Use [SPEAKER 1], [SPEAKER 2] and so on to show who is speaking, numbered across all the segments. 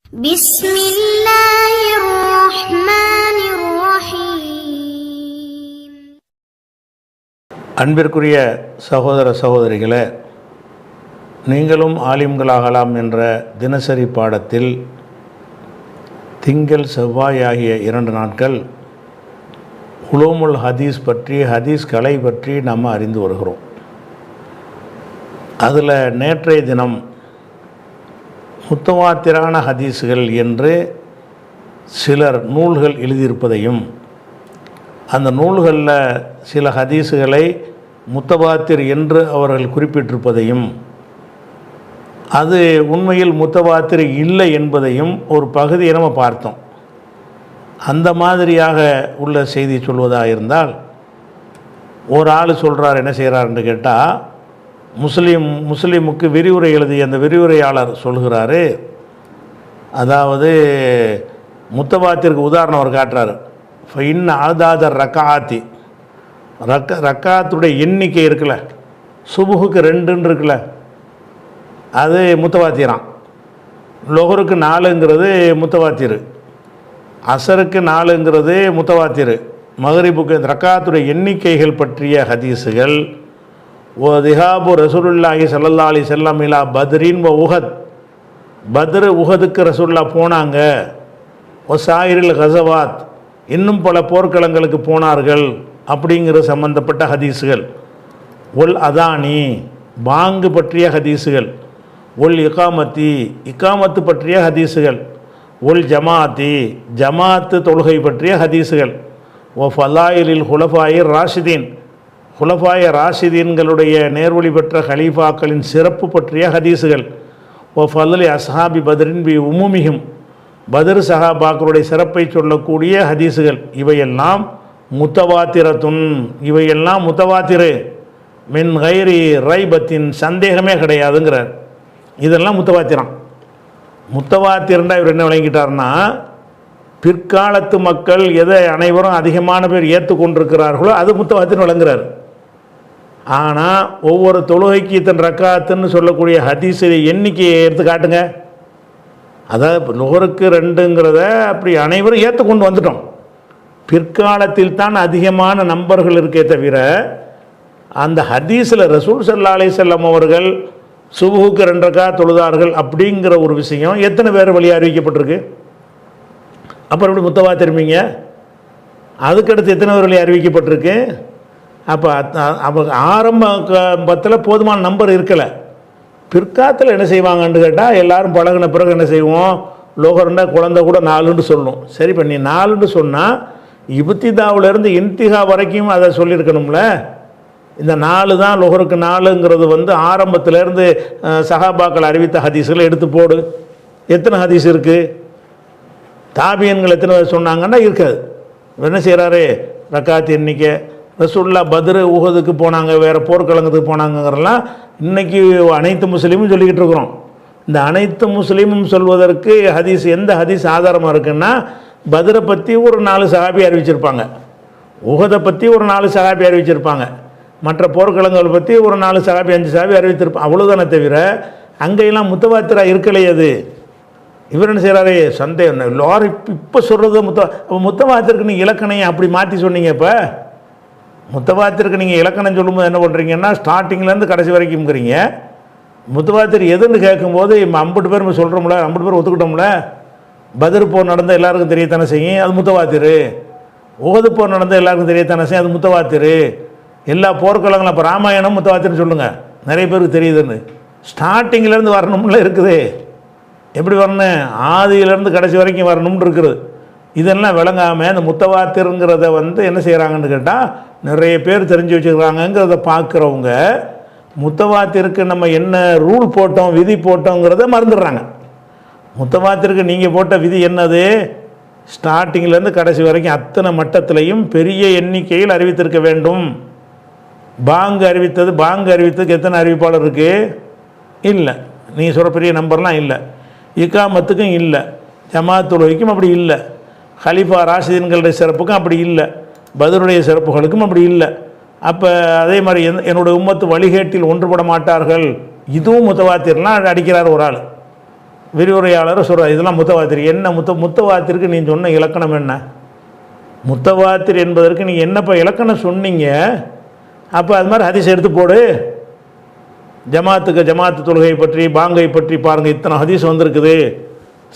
[SPEAKER 1] بسم الله الرحمن الرحيم.
[SPEAKER 2] அன்பிற்குரிய சகோதர சகோதரிகளே, நீங்களும் ஆலிம்களாகலாம் என்ற தினசரி பாடத்தில் திங்கள் செவ்வாய் ஆகிய 2 நாட்கள் உலூமுல் ஹதீஸ் பற்றி, ஹதீஸ் கலை பற்றி நாம் அறிந்து வருகிறோம். அதில் நேற்றைய தினம் முத்தவாத்திரான ஹதீஸுகள் என்று சிலர் நூல்கள் எழுதியிருப்பதையும், அந்த நூல்களில் சில ஹதீஸுகளை முத்தவாத்திர் என்று அவர்கள் குறிப்பிட்டிருப்பதையும், அது உண்மையில் முத்தவாத்திர் இல்லை என்பதையும் ஒரு பகுதியை நம்ம பார்த்தோம். அந்த மாதிரியாக உள்ள செய்தி சொல்வதாக இருந்தால், ஒரு ஆள் சொல்கிறார், என்ன செய்கிறாருன்னு கேட்டால், முஸ்லீமுக்கு விரிவுரை எழுதிய அந்த விரிவுரையாளர் சொல்கிறாரு, அதாவது முத்தவாத்திற்கு உதாரணம் அவர் காட்டுறாரு. ஃபைன் ஆதாத ரக்காத்தி, ரக்காத்துடைய எண்ணிக்கை இருக்குல்ல, சுபுகுக்கு 2 இருக்குல்ல, அது முத்தவாத்திரான். லொஹருக்கு 4ங்கிறது முத்தவாத்திரு, அசருக்கு 4ங்கிறது முத்தவாத்திரு, மகரிபுக்கு ரக்காத்துடைய எண்ணிக்கைகள் பற்றிய ஹதீஸுகள். ஓ திஹாபு ரசூலுல்லாஹி ஸல்லல்லாஹு அலைஹி வஸல்லம் இலா பத்ரின் வ உஹத், பத்ரு உஹதுக்கு ரசூலுல்லா போனாங்க. ஒ சாயிரில் கஸவாத், இன்னும் பல போர்க்களங்களுக்கு போனார்கள் அப்படிங்கிற சம்பந்தப்பட்ட ஹதீஸுகள். ஒல் அதானி, பாங்கு பற்றிய ஹதீஸுகள். ஒல் இகாமத்தி, இகாமத்து பற்றிய ஹதீஸுகள். ஒல் ஜமாத்தி, ஜமாத்து தொழுகை பற்றிய ஹதீஸுகள். ஓ ஃபலாயிலில் ஹுலஃபாயிர் ராஷிதீன், ஹுலஃபாய ராஷிதீன்களுடைய நேர்வழி பெற்ற ஹலீஃபாக்களின் சிறப்பு பற்றிய ஹதீஸுகள். ஓ ஃபலி அஸ்ஹாபி பத்ரின் பி உமுமிஹும், பத்ர் சஹாபாக்களுடைய சிறப்பை சொல்லக்கூடிய ஹதீஸுகள். இவையெல்லாம் முத்தவாத்திரத்துன், இவையெல்லாம் முத்தவாத்திரு, மின் கைரி ரைபத்தின், சந்தேகமே கிடையாதுங்கிறார். இதெல்லாம் முத்தவாத்திரம். முத்தவாத்திரண்டா இவர் என்ன விளங்கிட்டார்னா, பிற்காலத்து மக்கள் எதை அனைவரும் அதிகமான பேர் ஏற்றுக்கொண்டிருக்கிறார்களோ அது முத்தவாத்திரம் விளங்குறார். ஆனால் ஒவ்வொரு தொழுகைக்கு இத்தனை ரக்காத்துன்னு சொல்லக்கூடிய ஹதீஸுடைய எண்ணிக்கையை எடுத்து காட்டுங்க. அதாவது நுகருக்கு 2ங்கிறத அப்படி அனைவரும் ஏற்றுக்கொண்டு வந்துட்டோம். பிற்காலத்தில் தான் அதிகமான நம்பர்கள் இருக்கே தவிர, அந்த ஹதீஸில் ரசூல் ஸல்லல்லாஹு அலைஹி வஸல்லம் அவர்கள் சுபுஹுக்கு 2 ரக்காத் தொழுதார்கள் அப்படிங்கிற ஒரு விஷயம் எத்தனை பேர் வழியாக அறிவிக்கப்பட்டிருக்கு? அப்புறம் எப்படி முத்தவாத்திருப்பீங்க? அதுக்கடுத்து எத்தனை பேர் வழியாக அறிவிக்கப்பட்டிருக்கு? அப்போ ஆரம்பத்தில் போதுமான நம்பர் இருக்கலை. பிற்காலத்தில் என்ன செய்வாங்கன்னு கேட்டால், எல்லோரும் பழகின பிறகு என்ன செய்வோம், லோகருண்டா குழந்தை கூட 4ன்னு சொல்லணும். சரி, இப்போ நீ 4ன்னு சொன்னால் இப்திதாவிலேருந்து இன்திஹா வரைக்கும் அதை சொல்லியிருக்கணும்ல. இந்த 4 தான் லொஹருக்கு 4ங்கிறது ஆரம்பத்திலேருந்து சஹாபாக்கள் அறிவித்த ஹதீஸுகளை எடுத்து போடு. எத்தனை ஹதீஸ் இருக்குது? தாபியன்கள் எத்தனை சொன்னாங்கன்னா இருக்காது. என்ன செய்கிறாரு, ரக்காத் எண்ணிக்கை, ரசூலுல்லா பத்ரு உஹதுக்கு போனாங்க, வேறு போர்க்களங்கத்துக்கு போனாங்கிறலாம் இன்றைக்கி அனைத்து முஸ்லீமும் சொல்லிக்கிட்டு இருக்கிறோம். இந்த அனைத்து முஸ்லீமும் சொல்வதற்கு ஹதீஸ், எந்த ஹதீஸ் ஆதாரமாக இருக்குன்னா, பத்ரை பற்றி ஒரு 4 சஹாபி அறிவிச்சிருப்பாங்க, உஹதை பற்றி ஒரு 4 சஹாபி அறிவிச்சிருப்பாங்க, மற்ற போர்க்களங்களை பற்றி ஒரு 4 சஹாபி 5 சஹாபி அறிவித்திருப்பாங்க. அவ்வளோதானே தவிர அங்கெல்லாம் முத்தவாத்திரா இருக்கலையே. அது இவர் என்ன செய்கிறாரு, சந்தேகம் எல்லாரும் இப்போ சொல்கிறது முத்தவாத்திற்கு நீங்கள் இலக்கணையை அப்படி மாற்றி சொன்னீங்க. இப்போ முத்தவாத்திற்கு நீங்கள் இலக்கணம் சொல்லும்போது என்ன பண்ணுறீங்கன்னா, ஸ்டார்டிங்லேருந்து கடைசி வரைக்கும்ங்கிறீங்க. முத்தவாத்திர் எதுன்னு கேட்கும்போது 50 பேர் சொல்கிறோம்ல, 50 பேர் ஒத்துக்கிட்டோம்ல. பத்ர் போர் நடந்த எல்லாருக்கும் தெரியத்தானே செய்யும், அது முத்தவாத்திரு. உஹது போர் நடந்த எல்லாருக்கும் தெரியத்தானே செய்யும், அது முத்தவாத்திரு. எல்லா போர்க்களங்களும் இப்போ ராமாயணம் முத்தவாத்திர்னு சொல்லுங்கள், நிறைய பேருக்கு தெரியுதுன்னு. ஸ்டார்டிங்கிலேருந்து வரணும்ல இருக்குது. எப்படி வரணும், ஆதியிலேருந்து கடைசி வரைக்கும் வரணும்னு இருக்குது. இதெல்லாம் விளங்காமல் இந்த முத்தவாத்திருங்கிறத என்ன செய்கிறாங்கன்னு கேட்டால், நிறைய பேர் தெரிஞ்சு வச்சுக்கிறாங்கங்கிறத பார்க்குறவங்க முத்தவாத்திற்கு நம்ம என்ன ரூல் போட்டோம், விதி போட்டோங்கிறத மறந்துடுறாங்க. முத்தவாத்திற்கு நீங்கள் போட்ட விதி என்னது, ஸ்டார்டிங்கிலேருந்து கடைசி வரைக்கும் அத்தனை மட்டத்திலையும் பெரிய எண்ணிக்கையில் அறிவித்திருக்க வேண்டும். பாங்கு அறிவித்ததுக்கு எத்தனை அறிவிப்பாளர் இருக்குது? இல்லை. நீங்கள் சொல்கிற பெரிய நம்பர்லாம் இல்லை. இகாமத்துக்கும் இல்லை, ஜமாத் தொழுகைக்கும் அப்படி இல்லை, ஹலீஃபா ராஷிதீன்களுடைய சிறப்புக்கும் அப்படி இல்லை, பத்ருடைய சிறப்புகளுக்கும் அப்படி இல்லை. அப்போ அதே மாதிரி என்னுடைய உம்மத்து வழிகேட்டில் ஒன்றுபட மாட்டார்கள், இதுவும் முத்தவாத்திர்லாம் அடிக்கிறார் ஒரு ஆள். விரிவுரையாளர் சொல்கிறார் இதெல்லாம் முத்தவாத்திர். என்ன முத்தவாத்திற்கு நீ சொன்ன இலக்கணம் என்ன? முத்தவாத்திர் என்பதற்கு நீ என்னப்பா இலக்கணம் சொன்னீங்க? அப்போ அது மாதிரி ஹதீஸ் எடுத்து போடு. ஜமாத்து தொழுகை பற்றி பாங்கை பற்றி பாருங்கள், இத்தனை ஹதீஸ் வந்திருக்குது.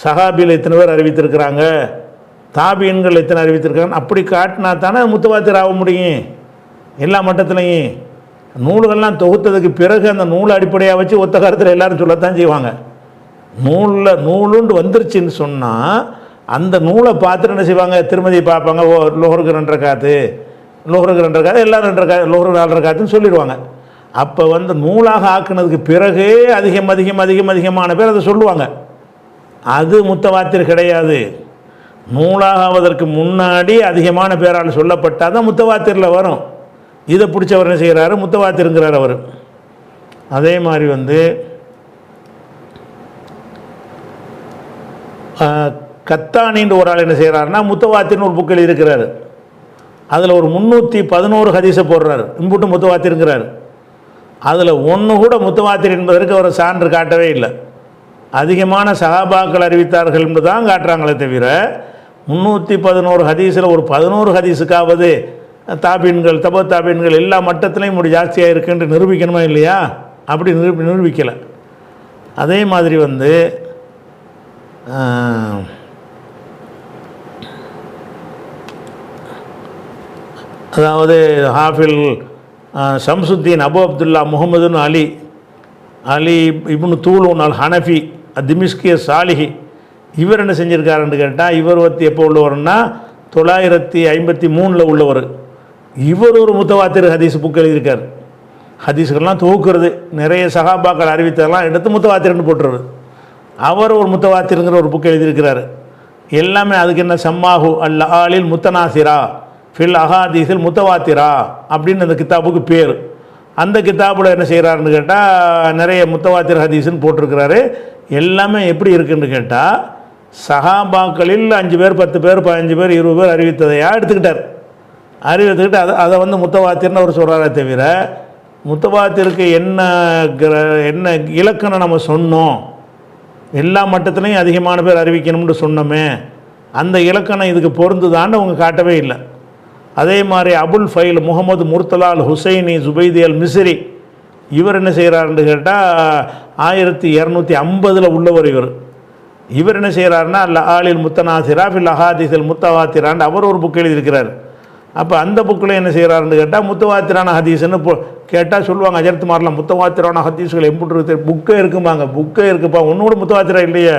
[SPEAKER 2] சஹாபியில் இத்தனை பேர் அறிவித்திருக்கிறாங்க, தாபீன்கள் இத்தனை அறிவித்திருக்காங்க. அப்படி காட்டினா தானே முத்தவாத்திர் ஆக முடியும். எல்லா மட்டத்துலையும் நூல்கள்லாம் தொகுத்ததுக்கு பிறகு அந்த நூலை அடிப்படையாக வச்சு ஒத்த கருத்தில் எல்லோரும் சொல்லத்தான் செய்வாங்க. நூலுண்டு வந்துருச்சுன்னு சொன்னால் அந்த நூலை பார்த்துட்டு என்ன செய்வாங்க, திருமதி பார்ப்பாங்க. ஓ லோஹருக்கு 2 ரக்காத்து, லோஹருக்கு 2 ரக்காத்து, எல்லோரும் 2 ரக்காத்து, லோஹருக்கு 4 ரக்காத்துன்னு சொல்லிடுவாங்க. அப்போ நூலாக ஆக்குனதுக்கு பிறகு அதிகமான பேர் அதை சொல்லுவாங்க. அது முத்தவாத்திர் கிடையாது. நூலாக ஆவதற்கு முன்னாடி அதிகமான பேரால் சொல்லப்பட்டால் தான் முத்தவாத்திரில் வரும். இதை பிடிச்சவர் என்ன செய்கிறாரு, முத்தவாத்திருங்கிறார் அவர். அதே மாதிரி கத்தானின்ற ஒரு ஆள் என்ன செய்கிறாருன்னா முத்தவாத்திர்னு ஒரு புக்கில் இருக்கிறாரு. அதில் ஒரு 311 ஹதீஸை போடுறாரு, இம்புட்டு முத்தவாத்திருங்கிறார். அதில் ஒன்று கூட முத்தவாத்திர் என்பதற்கு அவர் சான்று காட்டவே இல்லை. அதிகமான சஹாபாக்கள் அறிவித்தார்கள் என்று தான் காட்டுறாங்களே தவிர 311 ஹதீஸில் ஒரு 11 ஹதீஸுக்காவது தாபீன்கள் தாபீன்கள் எல்லா மட்டத்திலையும் முடி ஜாஸ்தியாக இருக்குன்னு நிரூபிக்கணுமா இல்லையா? அப்படி நிரூபிக்கலை. அதே மாதிரி அதாவது ஹாஃபில் ஷம்சுத்தீன் அபு அப்துல்லா முகமதுன் அலி இப்னு தூலூன் அல் ஹனஃபி திமிஷ்கிய சாலிஹி இவர் என்ன செஞ்சுருக்காருன்னு கேட்டால், இவர் எப்போ உள்ளவர்னா 953 உள்ளவர். இவர் ஒரு முத்தவாத்திர் ஹதீஸ் புக் எழுதியிருக்கார். ஹதீஸ்கள்லாம் தொகுக்கிறது, நிறைய சஹாபாக்கள் அறிவித்ததெல்லாம் எடுத்து முத்தவாத்திர்னு போட்டுறது. அவர் ஒரு முத்தவாத்திருங்கிற ஒரு புக் எழுதியிருக்கிறார். எல்லாமே அதுக்கு என்ன சம்மாஹு அல் ஆலில் முத்தனாசிரா ஃபில் அஹாதீஸில் முத்தவாத்திரா அப்படின்னு அந்த கித்தாபுக்கு பேர். அந்த கித்தாபில் என்ன செய்கிறாருன்னு கேட்டால் நிறைய முத்தவாத்திர் ஹதீஸ்ன்னு போட்டிருக்கிறாரு. எல்லாமே எப்படி இருக்குன்னு கேட்டால் சஹாபாக்களில் 5 பேர் 10 பேர் 15 பேர் 20 பேர் அறிவித்ததையா எடுத்துக்கிட்டார். அறிவித்துக்கிட்டு அதை முத்தவாத்திர்னு அவர் சொல்கிறாரே தவிர முத்தவாத்திற்கு என்ன இலக்கணம் நம்ம சொன்னோம், எல்லா மட்டத்துலையும் அதிகமான பேர் அறிவிக்கணும்னு சொன்னோமே, அந்த இலக்கணம் இதுக்கு பொருந்துதான்னு அவங்க காட்டவே இல்லை. அதே மாதிரி அபுல் ஃபைல் முகமது முர்த்தலால் ஹுசைனி ஜுபைதி அல் மிஸ்ரி இவர் என்ன செய்கிறாருன்னு கேட்டால் 1250 உள்ளவர். இவர் என்ன செய்கிறாருன்னா அல்ல ஆலில் முத்தனாசிரா ஃபில் அஹாதீஸில் முத்தவாத்திரான்னு அவர் ஒரு புக் எழுதியிருக்கிறார். அப்போ அந்த புக்கில் என்ன செய்கிறாருன்னு கேட்டால் முத்தவாத்திரான ஹதீஸ்ன்னு கேட்டால் சொல்லுவாங்க, அஜர்த்து மாறலாம் முத்தவாத்திரான ஹதீஸ்கள் எப்படி புக்கே இருக்குமாங்க. புக்கே இருக்குப்பா, ஒன்று கூட முத்தவாத்திரா இல்லையே.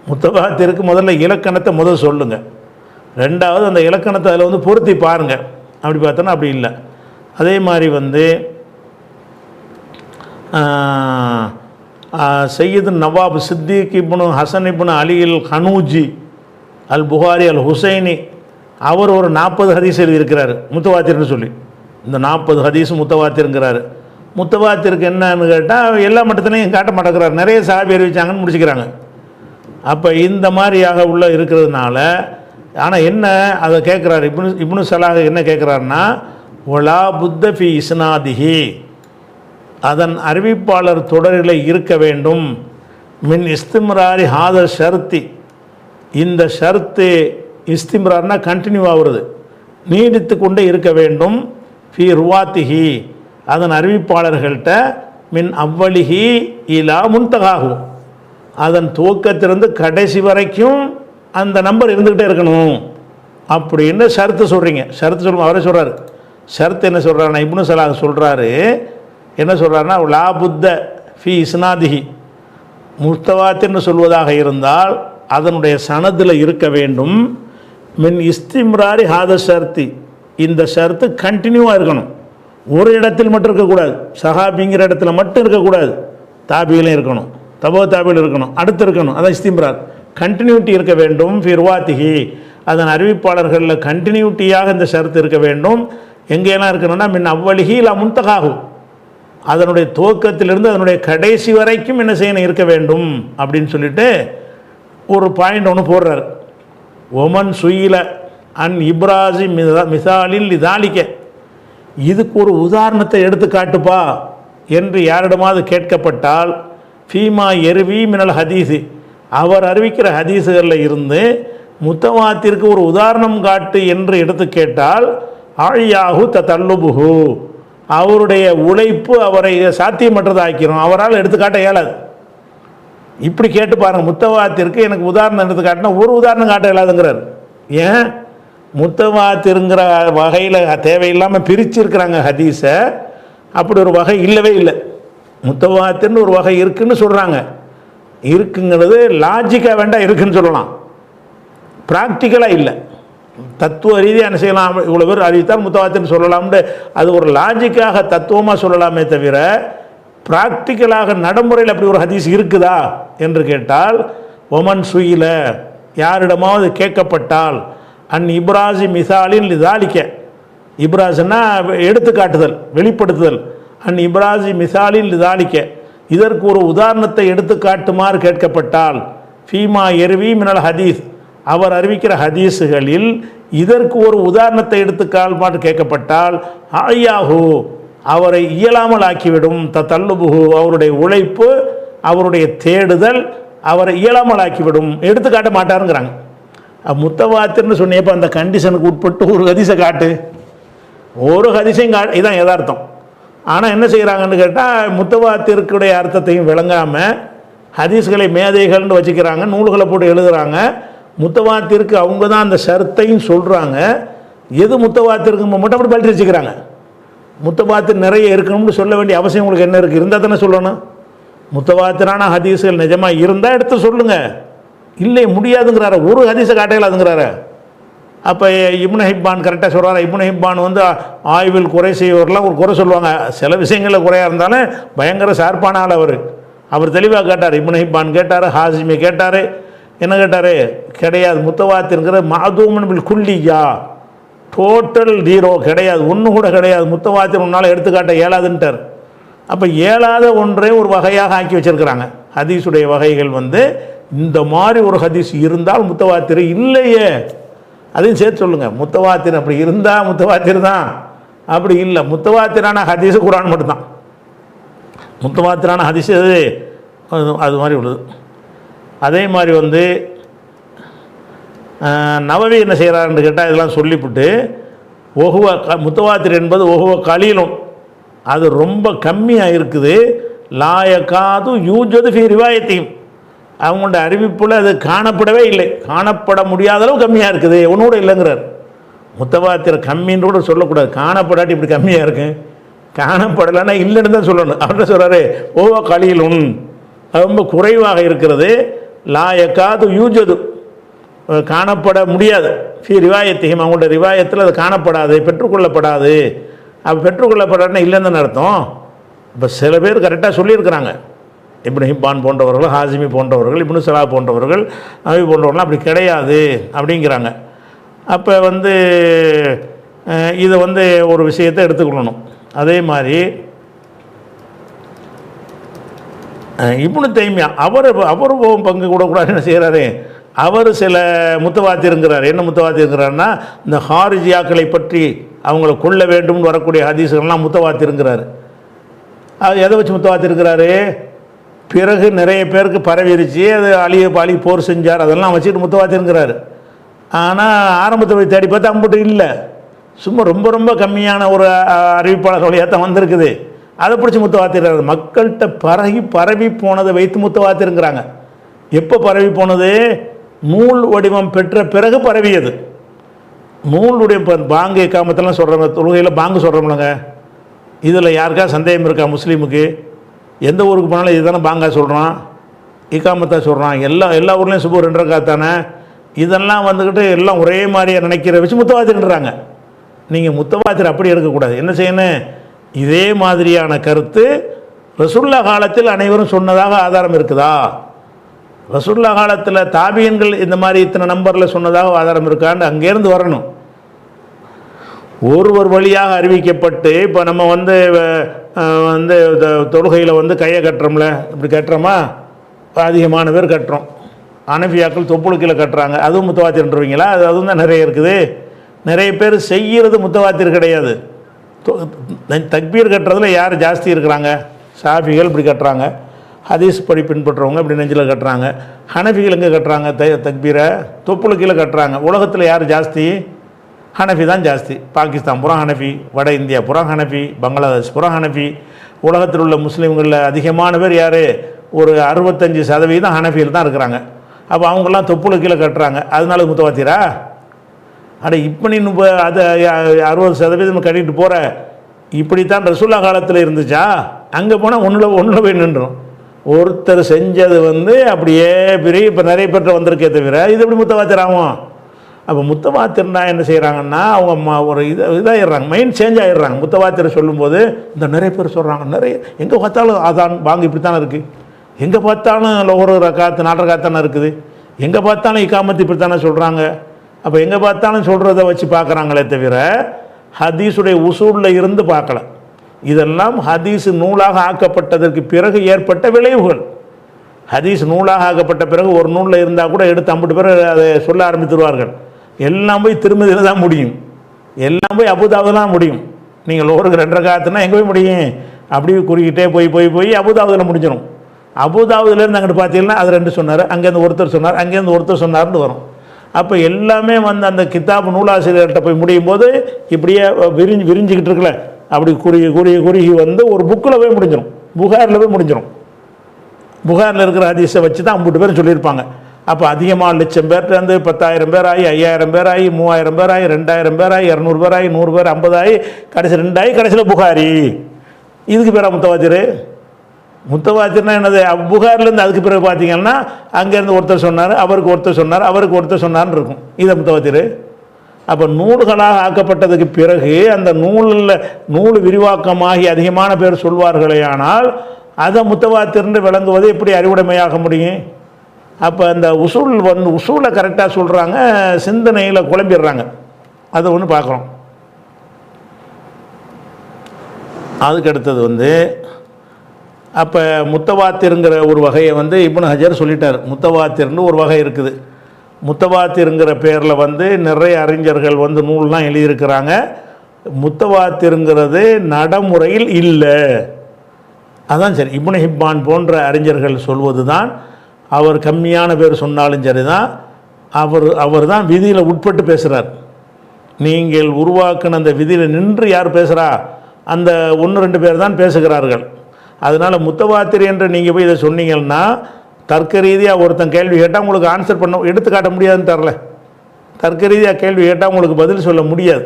[SPEAKER 2] முத்தவாத்திற்கு முதல்ல இலக்கணத்தை சொல்லுங்கள், ரெண்டாவது அந்த இலக்கணத்தை அதில் பொருத்தி பாருங்கள். அப்படி பார்த்தோன்னா அப்படி இல்லை. அதே மாதிரி சையது நவாப் சித்திக் இப்னு ஹசன் இப்னு அலி அல் கனூஜி அல் புகாரி அல் ஹுசைனி அவர் ஒரு 40 ஹதீஸ் எழுதியிருக்கிறார் முத்தவாத்திர்னு சொல்லி. இந்த 40 ஹதீஸ் முத்தவாத்திருங்கிறார். முத்தவாத்திற்கு என்னன்னு கேட்டால் எல்லா மட்டத்திலையும் காட்ட மாட்டேங்கிறார், நிறைய சஹாபி அறிவிச்சாங்கன்னு முடிச்சுக்கிறாங்க. அப்போ இந்த மாதிரியாக உள்ள இருக்கிறதுனால ஆனால் என்ன அதை கேட்குறாரு இப்னு சலாஹ் என்ன கேட்குறாருன்னா ஒலா புத்த ஃபி இஸ்னாதிஹி அதன் அறிவிப்பாளர் தொடரில் இருக்க வேண்டும். மின் இஸ்திம்ராரி ஹாதர் ஷர்த்தி இந்த ஷர்த்து இஸ்திம்ரார்னா கண்டினியூ ஆகுறது, நீடித்து கொண்டே இருக்க வேண்டும். ஃபி ருவாத்திஹி அதன் அறிவிப்பாளர்கள்ட்ட மின் அவ்வளிஹி இலா முன்தகாகும் அதன் துவக்கத்திலிருந்து கடைசி வரைக்கும் அந்த நம்பர் இருந்துக்கிட்டே இருக்கணும் அப்படின்னு ஷர்த்து சொல்கிறீங்க. ஷர்த்து சொல்லுவோம், அவரே சொல்கிறார். ஷர்த்து என்ன சொல்கிறாருன்னா இப்னு சலாஹ் சொல்கிறாரு, என்ன சொல்கிறாருன்னா லா புத்த ஃபி இஸ்னாதிஹி முத்தவாத்திர்னு சொல்வதாக இருந்தால் அதனுடைய சனதில் இருக்க வேண்டும். மின் இஸ்திம்ராரி ஹாத ஷர்த்தி இந்த ஷர்த்து கண்டினியூவாக இருக்கணும், ஒரு இடத்தில் மட்டும் இருக்கக்கூடாது. சஹாபிங்கிற இடத்துல மட்டும் இருக்கக்கூடாது, தாபியிலும் இருக்கணும், தாபியில் இருக்கணும், அடுத்து இருக்கணும். அதான் இஸ்திம்ரார், கண்டினியூட்டி இருக்க வேண்டும். ஃபிர்வாத்திஹி அதன் அறிவிப்பாளர்களில் கண்டினியூட்டியாக இந்த ஷர்த்து இருக்க வேண்டும். எங்கேலாம் இருக்கணும்னா மின் அவ்வளிஹி இல்லை முன்தகாகும் அதனுடைய துவக்கத்திலிருந்து அதனுடைய கடைசி வரைக்கும் என்ன செய்யணும் இருக்க வேண்டும் அப்படின்னு சொல்லிட்டு ஒரு பாயிண்ட் ஒன்று போடுறார். ஒமன் சுயில அன் இப்ராசி மிசாலில் இதாலிக்க இதுக்கு ஒரு உதாரணத்தை எடுத்து காட்டுப்பா என்று யாரிடமாவது கேட்கப்பட்டால் ஃபீமா எருவி மினல் ஹதீஸு, அவர் அறிவிக்கிற ஹதீஸுகளில் இருந்து முத்தவாத்திற்கு ஒரு உதாரணம் காட்டு என்று எடுத்து கேட்டால் ஆழியாகு தல்லுபுகு, அவருடைய உழைப்பு அவரை சாத்தியமற்றதாக்கிறோம், அவரால் எடுத்துக்காட்ட இயலாது. இப்படி கேட்டு பாருங்கள், முத்தவாத்திற்கு எனக்கு உதாரணம் எடுத்து காட்டினா ஒரு உதாரணம் காட்ட இயலாதுங்கிறார். ஏன்? முத்தவாத்திருங்கிற வகையில் தேவையில்லாமல் பிரிச்சிருக்கிறாங்க ஹதீஸை. அப்படி ஒரு வகை இல்லவே இல்லை. முத்தவாத்தின்னு ஒரு வகை இருக்குன்னு சொல்கிறாங்க. இருக்குங்கிறது லாஜிக்காக வேண்டாம், இருக்குன்னு சொல்லலாம், ப்ராக்டிக்கலாக இல்லை. தத்துவ ரீதியாக என்ன செய்யலாம், இவ்வளோ பேர் அறிவித்தால் முத்தவாத்தின்னு சொல்லலாம்னு அது ஒரு லாஜிக்காக தத்துவமாக சொல்லலாமே தவிர ப்ராக்டிக்கலாக நடைமுறையில் அப்படி ஒரு ஹதீஸ் இருக்குதா என்று கேட்டால், ஒமன் சுயில, யாரிடமாவது கேட்கப்பட்டால், இப்ராசி மிசாலின் லிதாலிக்க, இப்ராஸ்னா எடுத்துக்காட்டுதல், வெளிப்படுத்துதல், இப்ராசி மிசாலின் லிதாலிக்க, இதற்கு ஒரு உதாரணத்தை எடுத்து காட்டுமாறு கேட்கப்பட்டால், ஃபீமா எருவி மினல் ஹதீஸ், அவர் அறிவிக்கிற ஹதீஸுகளில் இதற்கு ஒரு உதாரணத்தை எடுத்து கால்மாறு கேட்கப்பட்டால், ஆயாஹூ, அவரை இயலாமல் ஆக்கிவிடும், தல்லுபுகு, அவருடைய உழைப்பு, அவருடைய தேடுதல் அவரை இயலாமல் ஆக்கிவிடும், எடுத்துக்காட்ட மாட்டாருங்கிறாங்க. முத்தவாத்திர்னு சொன்னியப்போ அந்த கண்டிஷனுக்கு உட்பட்டு ஒரு ஹதீஸை காட்டு, ஒரு ஹதீஸையும் இதுதான் யதார்த்தம். ஆனால் என்ன செய்கிறாங்கன்னு கேட்டால், முத்தவாத்திற்குடைய அர்த்தத்தையும் விளங்காமல் ஹதீஸ்களை மேதைகள்னு வச்சுக்கிறாங்க, நூல்களை போட்டு எழுதுகிறாங்க. முத்தவாத்திற்கு அவங்க தான் அந்த ஷர்த்தையும் சொல்கிறாங்க. எது முத்தவாத்திற்கு மட்டும் அப்படி பழட்டி வச்சுக்கிறாங்க. முத்தவாத்திர் நிறைய இருக்கணும்னு சொல்ல வேண்டிய அவசியம் உங்களுக்கு என்ன இருக்குது? இருந்தால் தானே சொல்லணும். முத்தவாத்திரான ஹதீஸ்கள் நிஜமாக இருந்தால் எடுத்து சொல்லுங்கள். இல்லை, முடியாதுங்கிறார, ஒரு ஹதீஸை காட்டலாதுங்கிறார. அப்போ இப்னு ஹிப்பான் கரெக்டாக சொல்கிறாரு. இப்னு ஹிப்பான் வந்து ஆய்வில் குறை செய்வவர்களாம் ஒரு குறை சொல்லுவாங்க. சில விஷயங்களில் குறையாக இருந்தாலும் பயங்கர சார்பான ஆள் அவர். அவர் தெளிவாக கேட்டார். இப்னு ஹிப்பான் கேட்டார், ஹாசிமி கேட்டார். என்ன கேட்டார்? கிடையாது, முத்தவாத்திருங்கிற மாதூமன் பில் குல்லியா, டோட்டல் ஜீரோ, கிடையாது, ஒன்று கூட கிடையாது, முத்தவாத்திர் ஒன்றால் எடுத்துக்காட்ட இயலாதுன்ட்டார். அப்போ இயலாத ஒன்றே ஒரு வகையாக ஆக்கி வச்சுருக்கிறாங்க. ஹதீஸுடைய வகைகள் வந்து இந்த மாதிரி ஒரு ஹதீஸ் இருந்தால் முத்தவாத்திர் இல்லையே, அதையும் சேர்த்து சொல்லுங்கள். முத்தவாத்திர் அப்படி இருந்தால் முத்தவாத்திர் தான், அப்படி இல்லை. முத்தவாத்திரான ஹதீஸு குர்ஆன் மட்டும்தான். முத்தவாத்திரான ஹதீஸ் அது மாதிரி உள்ளது. அதே மாதிரி வந்து நவவி என்ன செய்கிறாருன்னு கேட்டால், இதெல்லாம் சொல்லிவிட்டு ஒஹுவ முத்தவாத்திர் என்பது ஒஹுவ கலீலும், அது ரொம்ப கம்மியாக இருக்குது. லாயக்காது யூஜது ஃபி ரிவாயத்தையும், அவங்களோட அறிவிப்பில் அது காணப்படவே இல்லை, காணப்பட முடியாத அளவு கம்மியாக இருக்குது, ஒன்று கூட இல்லைங்கிறார். முத்தவாத்திர கம்மின்னு கூட சொல்லக்கூடாது, காணப்படாட்டி இப்படி கம்மியாக இருக்கு, காணப்படலைன்னா இல்லைன்னு தான் சொல்லணும். அவர்கிட்ட சொல்கிறாரு ஓவ கலீலும், அது ரொம்ப குறைவாக இருக்கிறது. லாயக்காது யூஜது, காணப்பட முடியாது. ஃபி ரிவாயத்தையும், அவங்களோட ரிவாயத்தில் அது காணப்படாது, பெற்றுக்கொள்ளப்படாது. அப்போ பெற்றுக்கொள்ளப்படாதுன்னா இல்லைன்னு அர்த்தம். இப்போ சில பேர் கரெக்டாக சொல்லியிருக்கிறாங்க. இப்னு ஹிப்பான் போன்றவர்கள், ஹாசிமி போன்றவர்கள், இப்னு சலா போன்றவர்கள், நவி போன்றவர்கள்லாம் அப்படி கிடையாது அப்படிங்கிறாங்க. அப்போ வந்து இதை வந்து ஒரு விஷயத்தை எடுத்துக்கொள்ளணும். அதே மாதிரி இப்னு தைமியா அவர் பங்கு கூட என்ன செய்கிறாரு, அவர் சில முத்தவாத்திருங்கிறார். என்ன முத்தவாத்திருங்கிறாருன்னா, இந்த ஹாரிஜியாக்களை பற்றி அவங்கள கொள்ள வேண்டும்னு வரக்கூடிய ஹதீஸ்கள்லாம் முத்தவாத்திருங்கிறாரு. அது எதை வச்சு முத்தவாத்திருக்கிறாரு? பிறகு நிறைய பேருக்கு பரவிருச்சு, அது அலி போர் செஞ்சார், அதெல்லாம் வச்சுட்டு முத்தவாத்திருங்கிறாரு. ஆனால் ஆரம்பத்தை தேடி பார்த்தா அம்புட்டு இல்லை, சும்மா ரொம்ப ரொம்ப கம்மியான ஒரு அறிவிப்பாளர் வழியாக தான் வந்திருக்குது. அதை பிடிச்சி முத்தவாத்திருக்கிறாரு. மக்கள்கிட்ட பரவி போனதை வைத்து முத்தவாத்திருங்கிறாங்க. எப்போ பரவி போனது? நூல் வடிவம் பெற்ற பிறகு பரவியது. நூலுடைய பாங்கு இக்காமத்தெல்லாம் சொல்கிறோங்க, தொழுகையில் பாங்கு சொல்கிறோம்லங்க, இதில் யாருக்கா சந்தேகம் இருக்கா? முஸ்லீமுக்கு எந்த ஊருக்கு போனாலும் இதுதானே பாங்கா சொல்கிறான், இக்காமத்தா சொல்கிறான். எல்லா ஊர்லேயும் சுபு 2 ரக்காத் தானே. இதெல்லாம் வந்துக்கிட்டு எல்லாம் ஒரே மாதிரியாக நினைக்கிற வச்சு முத்தவாத்திருன்றாங்க. நீங்கள் முத்தவாத்திர் அப்படி எடுக்கக்கூடாது. என்ன செய்யணும்? இதே மாதிரியான கருத்து ரசூலுல்லா காலத்தில் அனைவரும் சொன்னதாக ஆதாரம் இருக்குதா? ரசூலுல்லா காலத்தில் தாபியன்கள் இந்த மாதிரி இத்தனை நம்பரில் சொன்னதாக ஆதாரம் இருக்கான்னு அங்கேருந்து வரணும். ஒருவர் வழியாக அறிவிக்கப்பட்டு, இப்போ நம்ம வந்து தொழுகையில் வந்து கையை கட்டுறோம்ல, இப்படி கட்டுறோமா? அதிகமான பேர் கட்டுறோம். அனஃபியாக்கள் தொப்புளுக்கில் கட்டுறாங்க, அதுவும் முத்தவாத்திர்ன்றீங்களா? அதுவும் தான் நிறைய இருக்குது. நிறைய பேர் செய்கிறது முத்தவாத்திர் கிடையாது. தக்பீர் கட்டுறதுல யார் ஜாஸ்தி இருக்கிறாங்க? ஷாஃபிகள் இப்படி கட்டுறாங்க, ஹதீஸ் படி பின்பற்றுறவங்க இப்படி நெஞ்சில் கட்டுறாங்க. ஹனஃபிகள் எங்கே கட்டுறாங்க? தக்பீரை தொப்புளு கீழே கட்டுறாங்க. உலகத்தில் யார் ஜாஸ்தி? ஹனஃபி தான் ஜாஸ்தி. பாகிஸ்தான் புறா ஹனஃபி, வட இந்தியா புறா ஹனஃபி, பங்களாதேஷ் புறா ஹனஃபி. உலகத்தில் உள்ள முஸ்லீம்களில் அதிகமான பேர் யார்? ஒரு 65% ஹனஃபியில் தான் இருக்கிறாங்க. அப்போ அவங்கெல்லாம் தொப்புளு கீழே கட்டுறாங்க, அதனால முத்தவாத்திரா? அட இப்போ நீ அதை 60% கட்டிட்டு போகிற. இப்படித்தான் ரசூல்லா காலத்தில் இருந்துச்சா? அங்கே போனால் ஒன்றில் போய் நின்றுடும். ஒருத்தர் செஞ்சது அப்படியே பெரிய இப்போ நிறைய பேர்கிட்ட வந்திருக்கே தவிர இது எப்படி முத்தவாத்திராகும்? அப்போ முத்தவாத்திரனா என்ன செய்கிறாங்கன்னா அவங்க ஒரு இதாகிடுறாங்க, மைண்ட் சேஞ்ச் ஆகிடுறாங்க. முத்தவாத்திர சொல்லும்போது இந்த நிறைய பேர் சொல்கிறாங்க, நிறைய எங்கே பார்த்தாலும் அதான் வாங்க இப்படி தானே இருக்குது, எங்கே பார்த்தாலும் ஒரு ரக்காத்து 4 ரக்காத்து தானே இருக்குது, எங்கே பார்த்தாலும் இக்காமத்து இப்படி தானே சொல்கிறாங்க. அப்போ எங்கே பார்த்தாலும் சொல்கிறத வச்சு பார்க்குறாங்களே தவிர ஹதீஸுடைய உசூலில் இருந்து பார்க்கல. இதெல்லாம் ஹதீஸ் நூலாக ஆக்கப்பட்டதற்கு பிறகு ஏற்பட்ட விளைவுகள். ஹதீஸ் நூலாக ஆக்கப்பட்ட பிறகு ஒரு நூலில் இருந்தால் கூட எடுத்து 50 பேர் அதை சொல்ல ஆரம்பித்துருவார்கள். எல்லாம் போய் திருமதியில் தான் முடியும், எல்லாம் போய் அபுதாபில் தான் முடியும். நீங்கள் ஒரு 2 ரக்காத்துனா எங்கே போய் முடியும்? அப்படியே குறுக்கிட்டே போய் அபுதாபில் முடிஞ்சிடும். அபுதாபிலேருந்து அங்கிட்டு பார்த்தீங்கன்னா அது 2 சொன்னார், அங்கேருந்து ஒருத்தர் சொன்னார், அங்கேருந்து ஒருத்தர் சொன்னார்னு வரும். அப்போ எல்லாமே அந்த கிதாப் நூலாசிரியர்கிட்ட போய் முடியும் போது இப்படியே விரிஞ்சிக்கிட்டு இருக்கல, அப்படி குறுகி ஒரு புக்கில் போய் முடிஞ்சிடும், புகாரில் போய் முடிஞ்சிடும். புகாரில் இருக்கிற ஹதீஸை வச்சு தான் 50 பேர் சொல்லியிருப்பாங்க. அப்போ அதிகமாக 1,00,000 பேர்லேருந்து 10,000 பேர் ஆகி 5,000 பேர் ஆகி 3,000 பேர் ஆகி 2,000 பேர் ஆகி 200 பேர் ஆகி 100 பேர் 50 ஆகி கடைசி 2 ஆகி கடைசியில் புகாரி. இதுக்கு பேரா முத்தவாத்திர்? முத்தவாத்திர்னா என்னது? புகார்லேருந்து அதுக்கு பிறகு பார்த்தீங்கன்னா அங்கேருந்து ஒருத்தர் சொன்னார், அவருக்கு ஒருத்தர் சொன்னார், அவருக்கு ஒருத்தர் சொன்னார்னு இருக்கும். இதை முத்தவாத்திர். அப்போ நூல்களாக ஆக்கப்பட்டதுக்கு பிறகு அந்த நூல் விரிவாக்கமாகி அதிகமான பேர் சொல்வார்களே, ஆனால் அதை முத்தவாத்திர்னு விளங்குவது எப்படி அறிவுடைமையாக முடியும்? அப்போ அந்த உசூலை கரெக்டாக சொல்கிறாங்க, சிந்தனையில் குழம்பிடுறாங்க. அதை ஒன்று பார்க்குறோம். அதுக்கு அடுத்தது அப்போ முத்தவாத்திருங்கிற ஒரு வகையை இப்னு ஹஜர் சொல்லிட்டார். முத்தவாத்திர்னு ஒரு வகை இருக்குது. முத்தவாத்திருங்கிற பேரில் நிறைய அறிஞர்கள் நூல்லாம் எழுதியிருக்கிறாங்க. முத்தவாத்திருங்கிறது நடைமுறையில் இல்லை, அதான் சரி. இப்னு ஹிப்பான் போன்ற அறிஞர்கள் சொல்வது தான், அவர் கம்மியான பேர் சொன்னாலும் சரி தான், அவர் தான் விதியில் உட்பட்டு பேசுகிறார். நீங்கள் உருவாக்கின அந்த விதியில் நின்று யார் பேசுகிறா? அந்த 1-2 பேர் தான் பேசுகிறார்கள். அதனால் முத்தவாத்திர் என்று நீங்கள் போய் இதை சொன்னீங்கன்னா தர்க்க ரீதியாக ஒருத்தன் கேள்வி கேட்டால் உங்களுக்கு ஆன்சர் பண்ண எடுத்துக்காட்ட முடியாதுன்னு தரல. தர்க்க ரீதியாக கேள்வி கேட்டால் உங்களுக்கு பதில் சொல்ல முடியாது.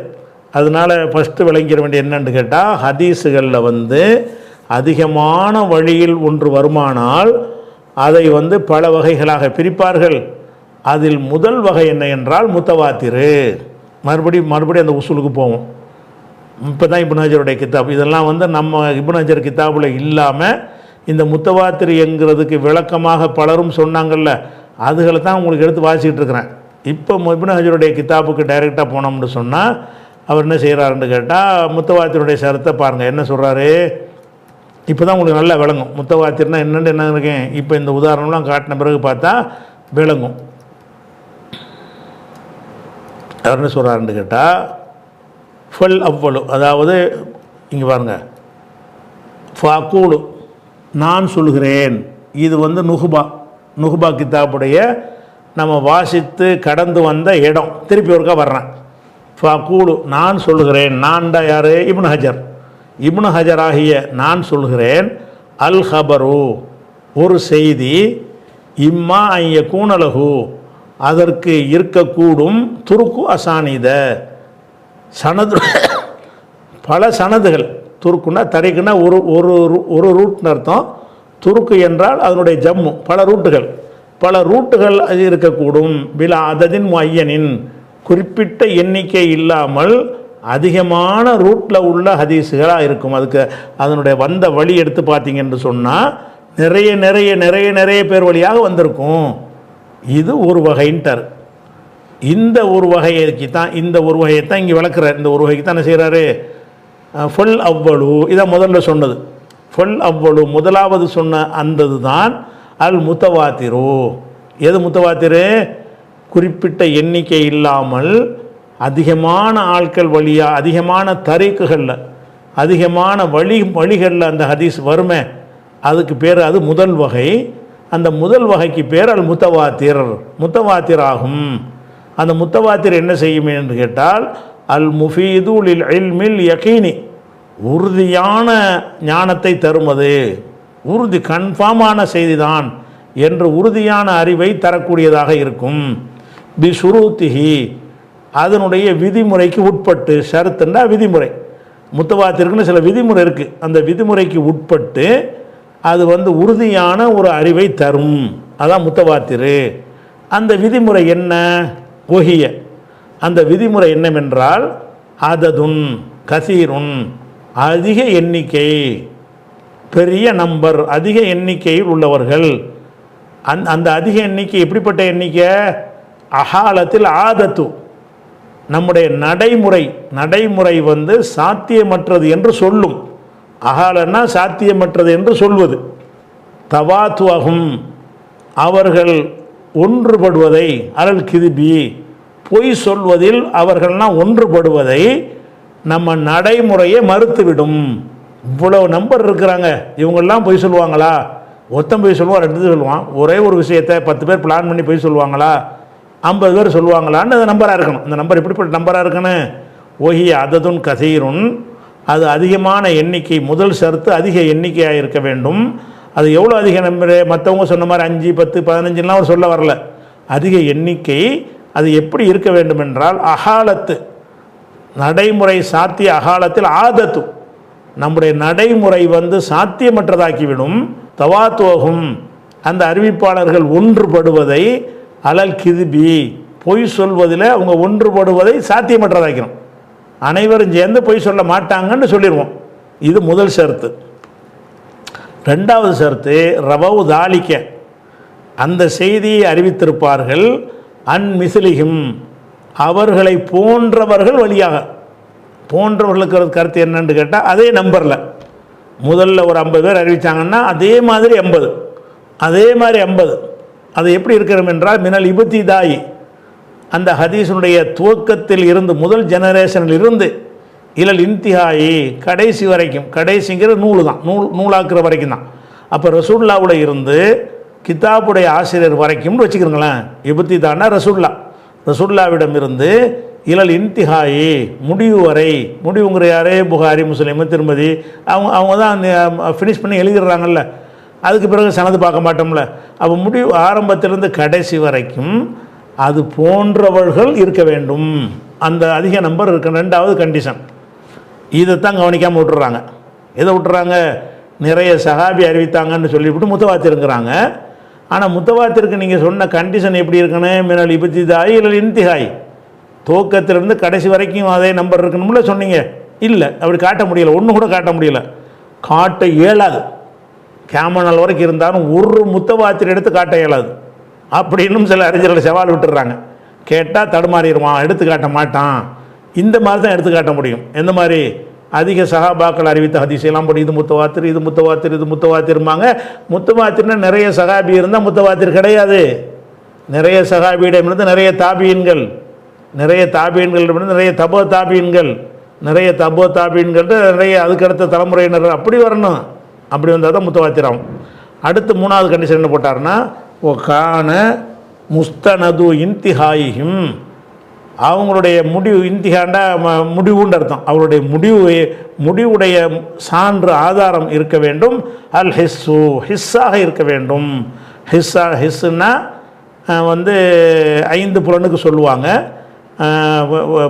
[SPEAKER 2] அதனால் ஃபஸ்ட்டு விளங்கிற வேண்டிய என்னன்னு கேட்டால், ஹதீஸுகளில் அதிகமான வழியில் ஒன்று வருமானால் அதை பல வகைகளாக பிரிப்பார்கள். அதில் முதல் வகை என்ன என்றால் முத்தவாத்திரு. மறுபடி அந்த உசூலுக்கு போவோம். இப்போ தான் இப்னு ஹஜருடைய கிதாப் இதெல்லாம் நம்ம இப்னு ஹஜர் கிதாபில் இல்லாமல் இந்த முத்தவாத்திர் என்கிறதுக்கு விளக்கமாக பலரும் சொன்னாங்கல்ல, அதுகளை தான் உங்களுக்கு எடுத்து வாசிக்கிட்டு இருக்கிறேன். இப்போ இப்னு ஹஜருடைய கிதாபுக்கு டைரெக்டாக போனோம்னு சொன்னால் அவர் என்ன செய்கிறாருன்னு கேட்டால், முத்தவாத்திருடைய சரத்தை பாருங்கள் என்ன சொல்கிறாரு. இப்போ தான் உங்களுக்கு நல்லா விளங்கும் முத்தவாத்திர்னா என்ன இருக்கேன். இப்போ இந்த உதாரணம்லாம் காட்டின பிறகு பார்த்தா விளங்கும். அவர் என்ன சொல்கிறாருன்னு கேட்டால், ஃபல் அவ்வளு, அதாவது இங்கே பாருங்கள், ஃபாக்கூலு நான் சொல்கிறேன். இது நுகுபா கிதாபுடைய நம்ம வாசித்து கடந்து வந்த இடம். திருப்பி ஒருக்கா வர்றேன். ஃபாக்கூலு நான் சொல்கிறேன். நான்டா யார்? இப்னு ஹஜர். இப்னு ஹஜர் ஆகிய நான் சொல்கிறேன். அல் ஹபரு ஒரு செய்தி, இம்மா ஐய கூனலகு அதற்கு இருக்கக்கூடும், துருக்கு அசானித சனது பல சனதுகள். துருக்குன்னா தரிக்குன்னா ஒரு ரூட்னு அர்த்தம். துருக்கு என்றால் அதனுடைய ஜம்மு, பல ரூட்டுகள் அது இருக்கக்கூடும். பிலா அததின் முய்யனின் குறிப்பிட்ட எண்ணிக்கை இல்லாமல் அதிகமான ரூட்டில் உள்ள ஹதீஸுகளாக இருக்கும். அதுக்கு அதனுடைய வந்த வழி எடுத்து பார்த்தீங்கன்னு சொன்னால் நிறைய நிறைய நிறைய நிறைய பேர் வழியாக வந்திருக்கும். இது ஒரு வகைன்ட்டார். இந்த ஒரு வகைக்கு தான் இங்கே விளக்குறார். இந்த ஒரு வகைக்கு தான் என்ன செய்கிறாரு? ஃபல் அவ்வளு இதான் முதல்ல சொன்னது. ஃபல் அவ்வளு முதலாவது சொன்ன அந்தது தான் அல் முத்தவாத்திரு. எது முத்தவாத்திரு? குறிப்பிட்ட எண்ணிக்கை இல்லாமல் அதிகமான ஆட்கள் வழியாக, அதிகமான தரீக்குகளில், அதிகமான வழிகளில் அந்த ஹதீஸ் வருமே, அதுக்கு பேர், அது முதல் வகை. அந்த முதல் வகைக்கு பேர் அல் முத்தவாத்திர், முத்தவாத்திர் ஆகும். அந்த முத்தவாத்திர் என்ன செய்யும் என்று கேட்டால், அல் முஃபீது லில் இல்மில் யகீனி, உறுதியான ஞானத்தை தருவது, உறுதி கன்ஃபார்மான செய்திதான் என்று உறுதியான அறிவை தரக்கூடியதாக இருக்கும். பி ஷுரூத்திஹி, அதனுடைய விதிமுறைக்கு உட்பட்டு. ஷரத்துன்னா விதிமுறை, முத்தவாத்திற்குன்னு சில விதிமுறை இருக்குது. அந்த விதிமுறைக்கு உட்பட்டு அது உறுதியான ஒரு அறிவை தரும். அதான் முத்தவாத்திரு. அந்த விதிமுறை என்ன? ஒஹிய, அந்த விதிமுறை என்னவென்றால், அததுன் கசீருன், அதிக எண்ணிக்கை, பெரிய நம்பர், அதிக எண்ணிக்கையில் உள்ளவர்கள். அந்த அதிக எண்ணிக்கை எப்படிப்பட்ட எண்ணிக்கை? அஹாலத்தில் ஆதத்து, நம்முடைய நடைமுறை சாத்தியமற்றது என்று சொல்லும். அகாலன்னா சாத்தியமற்றது என்று சொல்வது. தவாத்துவகும், அவர்கள் ஒன்றுபடுவதை, அலல் கிதிபி, பொய் சொல்வதில் அவர்கள்லாம் ஒன்றுபடுவதை நம்ம நடைமுறையை மறுத்துவிடும். இவ்வளவு நம்பர் இருக்கிறாங்க, இவங்கெல்லாம் பொய் சொல்லுவாங்களா? ஒருத்தன் பொய் சொல்லுவான், 2 சொல்லுவான். ஒரே ஒரு விஷயத்தை 10 பேர் பிளான் பண்ணி பொய் சொல்லுவாங்களா? 50 பேர் சொல்லுவாங்களான்னு அது நம்பராக இருக்கணும். இந்த நம்பர் எப்படிப்பட்ட நம்பராக இருக்கணும்? ஒஹி அததுன் கசீருன், அது அதிகமான எண்ணிக்கை. முதல் ஷர்த்து அதிக எண்ணிக்கையாக இருக்க வேண்டும். அது எவ்வளோ அதிக நம்பர்? மற்றவங்க சொன்ன மாதிரி 5, 10, 15லாம் அவர் சொல்ல வரல. அதிக எண்ணிக்கை. அது எப்படி இருக்க வேண்டும் என்றால், அகாலத்து, நடைமுறை சாத்திய, அகாலத்தில் ஆதத்து, நம்முடைய நடைமுறை சாத்தியமற்றதாக்கிவிடும். தவாத்துவகும், அந்த அறிவிப்பாளர்கள் ஒன்றுபடுவதை, அலல் கிதிபி, பொய் சொல்வதில் அவங்க ஒன்றுபடுவதை சாத்தியமற்றதாக்கிறோம். அனைவரும் சேர்ந்து பொய் சொல்ல மாட்டாங்கன்னு சொல்லிடுவோம். இது முதல் ஷர்த்து. 2வது ஷர்த்து, ரவவு தாலிக்க, அந்த செய்தியை அறிவித்திருப்பார்கள், அன் மிசிலிகும், அவர்களை போன்றவர்கள் வழியாக. போன்றவர்களுக்கு கருத்து என்னன்னு கேட்டால், அதே நம்பரில் முதல்ல ஒரு 50 பேர் அறிவித்தாங்கன்னா அதே மாதிரி 80, அதே மாதிரி 50. அது எப்படி இருக்கிறோம் என்றால், மினல் இபுத்திதாயி, அந்த ஹதீஸனுடைய துவக்கத்தில் இருந்து, முதல் ஜெனரேஷனில் இருந்து, இலல் இன்திஹாயி, கடைசி வரைக்கும். கடைசிங்கிற நூல் தான், நூலாக்குற வரைக்கும் தான். அப்போ ரசூல்லாவோட இருந்து கிதாபுடைய ஆசிரியர் வரைக்கும்னு வச்சுக்கிறோங்களேன். இபுத்திதான்னா ரசூல்லாவிடம் இருந்து இலல் இன்திஹாயி, முடிவு வரை. முடிவுங்கிற யாரே? புகாரி, முஸ்லிம், திருமதி, அவங்க தான் ஃபினிஷ் பண்ணி எழுதிடுறாங்கல்ல. அதுக்கு பிறகு சனது பார்க்க மாட்டோம்ல. அப்போ முடிவு ஆரம்பத்திலிருந்து கடைசி வரைக்கும் அது போன்றவர்கள் இருக்க வேண்டும். அந்த அதிக நம்பர் இருக்க. 2வது கண்டிஷன். இதைத்தான் கவனிக்காமல் விட்டுறாங்க. எதை விட்டுறாங்க? நிறைய சஹாபி அறிவித்தாங்கன்னு சொல்லிவிட்டு முத்தவாத்திருங்கிறாங்க. ஆனால் முத்தவாத்திற்கு நீங்கள் சொன்ன கண்டிஷன் எப்படி இருக்கணும்? மினல் இபுத்திதாயி இல்லல் இன்திஹாய், துவக்கத்திலிருந்து கடைசி வரைக்கும் அதே நம்பர் இருக்கணும்ல சொன்னீங்க. இல்லை, அப்படி காட்ட முடியலை. ஒன்று கூட காட்ட முடியலை, காட்ட இயலாது. கேமனால் வரைக்கும் இருந்தாலும் ஒரு முத்தவாத்திர எடுத்து காட்ட இயலாது அப்படின்னு சில அறிஞர்கள் சவால் விட்டுறாங்க. கேட்டால் தடுமாறிடுவான், எடுத்து காட்ட மாட்டான். இந்த மாதிரி தான் எடுத்து காட்ட முடியும். எந்த மாதிரி? அதிக சஹாபாக்கள் அறிவித்த ஹதீஸெல்லாம் படி இது முத்தவாத்திர், இது முத்தவாத்திர், இது முத்தவாத்திருமாங்க. முத்தவாத்திர்னா நிறைய சஹாபி இருந்தால் முத்தவாத்திர் கிடையாது. நிறைய சஹாபியிடமிருந்து நிறைய தாபியன்கள், நிறைய தாபியன்களிடமிருந்து நிறைய தபோ தாபியன்கள், நிறைய தபோ தாபியன்கள், நிறைய அதுக்கடுத்த தலைமுறையினர், அப்படி வரணும். அப்படி வந்தால் தான் முத்தவாத்திரம். அடுத்து 3வது கண்டிஷன் என்ன போட்டார்னா, ஓ கான முஸ்தனது இன்திஹாயிஹிம், அவங்களுடைய முடிவு, இன்திஹாண்டா முடிவுன்னு அர்த்தம். அவருடைய முடிவுடைய சான்று ஆதாரம் இருக்க வேண்டும். அல் ஹிஸ்ஸு, ஹிஸ்ஸாக இருக்க வேண்டும். ஹிஸ்ஸுன்னா 5 புலனுக்கு சொல்லுவாங்க.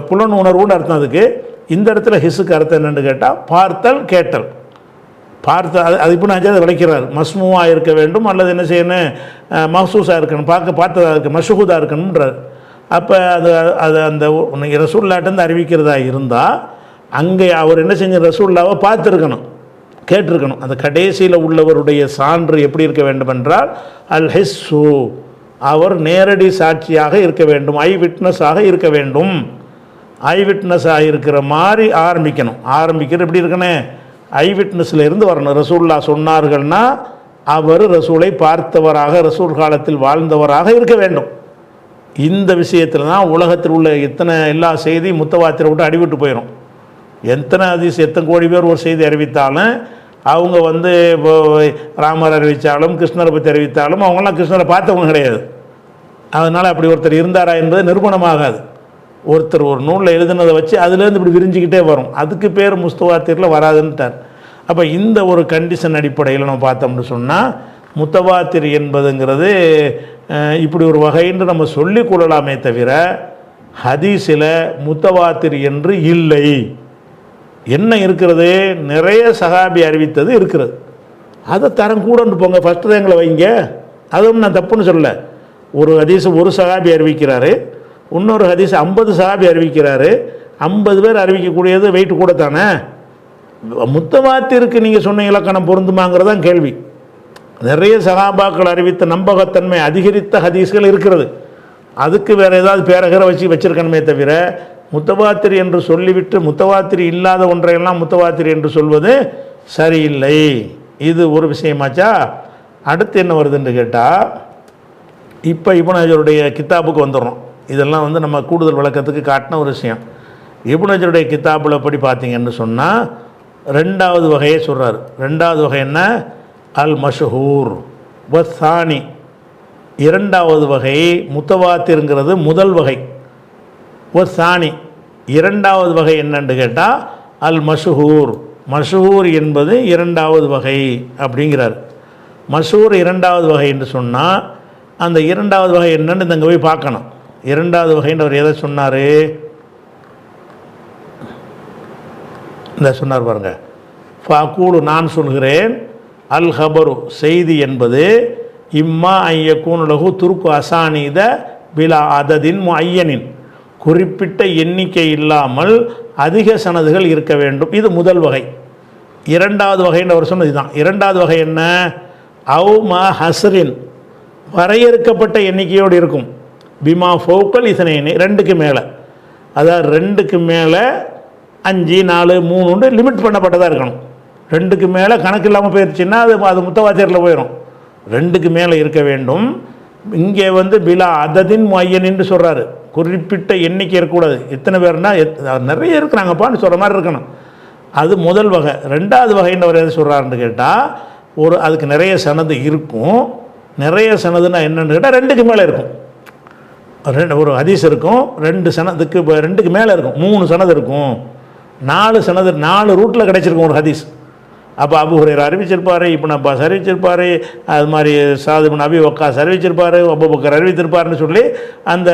[SPEAKER 2] புலன் உணர்வுன்னு அர்த்தம் அதுக்கு. இந்த இடத்துல ஹிஸ்ஸுக்கு அர்த்தம் என்னென்னு கேட்டால், பார்த்தல், கேட்டல். அது இப்போ நான் அதை விளைக்கிறார். மஸ்மூவாக இருக்க வேண்டும், அல்லது என்ன செய்யணும், மஹ்சூஸாக இருக்கணும், பார்த்ததாக இருக்க, மஷூதாக இருக்கணுன்றார். அப்போ அது அந்த நீங்கள் ரசூல்லாட்டேருந்து அறிவிக்கிறதா இருந்தால், அங்கே அவர் என்ன செஞ்ச, ரசூல்லாவை பார்த்துருக்கணும், கேட்டிருக்கணும். அந்த கடைசியில் உள்ளவருடைய சான்று எப்படி இருக்க வேண்டும் என்றால், அல் ஹிஸ்ஸு, அவர் நேரடி சாட்சியாக இருக்க வேண்டும், ஐ விட்னஸாக இருக்க வேண்டும். ஐ விட்னஸாக இருக்கிற மாதிரி ஆரம்பிக்கிறது எப்படி இருக்கணும்? ஐ விட்னஸில் இருந்து வரணும். ரசூல்லா சொன்னார்கள்னா அவர் ரசூலை பார்த்தவராக, ரசூல் காலத்தில் வாழ்ந்தவராக இருக்க வேண்டும். இந்த விஷயத்தில் தான் உலகத்தில் உள்ள எல்லா செய்தியும் முத்தவாத்திரை விட்டு அடிவிட்டு போயிடும். எத்தனை ஹதீஸ், எத்தனை கோடி பேர் ஒரு செய்தி அறிவித்தாலும் அவங்க வந்து இப்போ ராமர் அறிவித்தாலும் கிருஷ்ணரை பற்றி அறிவித்தாலும் அவங்களாம் கிருஷ்ணரை பார்த்தவங்க கிடையாது. அதனால் அப்படி ஒருத்தர் இருந்தாரா என்பது நிரூபணமாகாது. ஒருத்தர் ஒரு நூலில் எழுதுனதை வச்சு அதுலேருந்து இப்படி விரிஞ்சிக்கிட்டே வரும். அதுக்கு பேர் முஸ்தவாத்திரில் வராதுன்ட்டார். அப்போ இந்த ஒரு கண்டிஷன் அடிப்படையில் நம்ம பார்த்தோம்னு சொன்னால் முத்தவாத்திர் என்பதுங்கிறது இப்படி ஒரு வகைன்னு நம்ம சொல்லிக் கொள்ளலாமே தவிர ஹதீஸில் முத்தவாத்திர் என்று இல்லை. என்ன இருக்கிறது? நிறைய சஹாபி அறிவித்தது இருக்கிறது. அதை தரம் கூடன்னு போங்க, ஃபஸ்ட்டு தான் எங்களை வைங்க. அதுவும் நான் தப்புன்னு சொல்லலை. ஒரு ஹதீஸ் ஒரு சஹாபி அறிவிக்கிறாரு, இன்னொரு ஹதீஸ் 50 சஹாபி அறிவிக்கிறாரு. 50 பேர் அறிவிக்கக்கூடியது வெயிட் கூட தானே. முத்தவாத்திற்கு நீங்கள் சொன்ன இலக்கணம் பொருந்துமாங்கிறதான் கேள்வி. நிறைய சஹாபாக்கள் அறிவித்த நம்பகத்தன்மை அதிகரித்த ஹதீஸ்கள் இருக்கிறது. அதுக்கு வேறு ஏதாவது பேரகரை வச்சிருக்கணுமே தவிர முத்தவாத்திர் என்று சொல்லிவிட்டு முத்தவாத்திர் இல்லாத ஒன்றையெல்லாம் முத்தவாத்திர் என்று சொல்வது சரியில்லை. இது ஒரு விஷயமாச்சா. அடுத்து என்ன வருதுன்னு கேட்டால், இப்போ இப்னு ஹஜருடைய கித்தாபுக்கு வந்துடுறோம். இதெல்லாம் வந்து நம்ம கூடுதல் விளக்கத்துக்கு காட்டின ஒரு விஷயம். இப்னு ஹஜருடைய கித்தாபில் படி பார்த்தீங்கன்னு சொன்னால் 2வது வகையை சொல்கிறார். 2வது வகை என்ன? அல் மஷ்ஹூர் வசானி. 2வது வகை முத்தவாத்திருங்கிறது முதல் வகை. வசானி 2வது வகை என்னன்னு கேட்டால் அல் மஷ்ஹூர். மஷ்ஹூர் என்பது 2வது வகை அப்படிங்கிறார். மஷ்ஹூர் 2வது வகை என்று சொன்னால் அந்த 2வது வகை என்னன்னு இங்கே போய் பார்க்கணும். 2வது வகைன்னு அவர் எதை சொன்னார்? இந்த சொன்னார் பாருங்க, ஃபாக்கூலு நான் சொல்கிறேன், அல் ஹபரு செய்தி என்பது இம்மா ஐயக்கூன் லகு துருக்கு அசானித பிலா அததின் ஐயனின் குறிப்பிட்ட எண்ணிக்கை இல்லாமல் அதிக சனதுகள் இருக்க வேண்டும். இது முதல் வகை. 2வது வகைன்னு அவர் சொன்னது இதுதான். 2வது வகை என்ன? அவு மா ஹஸ்ரின் வரையறுக்கப்பட்ட எண்ணிக்கையோடு இருக்கும். பிமா ஃபோக்கல் இசனைனி 2க்கு மேலே, அதாவது 2க்கு மேலே 5 4 3 லிமிட் பண்ணப்பட்டதாக இருக்கணும். 2க்கு மேலே கணக்கு இல்லாமல் போயிடுச்சுன்னா அது முத்தவாத்திரில் போயிடும். 2க்கு மேலே இருக்க வேண்டும். இங்கே வந்து பிலா அததின் ஐயனின்னு சொல்கிறாரு. குறிப்பிட்ட எண்ணிக்கை இருக்கக்கூடாது. எத்தனை பேர்னா நிறைய இருக்கிறாங்கப்பான்னு சொல்கிற மாதிரி இருக்கணும். அது முதல் வகை. 2வது வகைன்னு அவர் எதை சொல்கிறாருன்னு கேட்டால் அதுக்கு நிறைய சனது இருக்கும். நிறைய சனதுன்னா என்னென்னு கேட்டால் 2க்கு மேலே இருக்கும். ஒரு ஹதீஸ் இருக்கும், 2க்கு மேலே இருக்கும். 3 சனது இருக்கும், 4 சனது 4 ரூட்டில் கிடச்சிருக்கும் ஒரு ஹதீஸ். அப்போ அபு ஹுரைரா அறிவிச்சிருப்பார், இப்னு அப்பாஸ் அறிவிச்சிருப்பார், அது மாதிரி சாத் இப்னு அபி வக்காஸ் அறிவிச்சிருப்பார், அபூபக்கர் அறிவித்திருப்பார்னு சொல்லி அந்த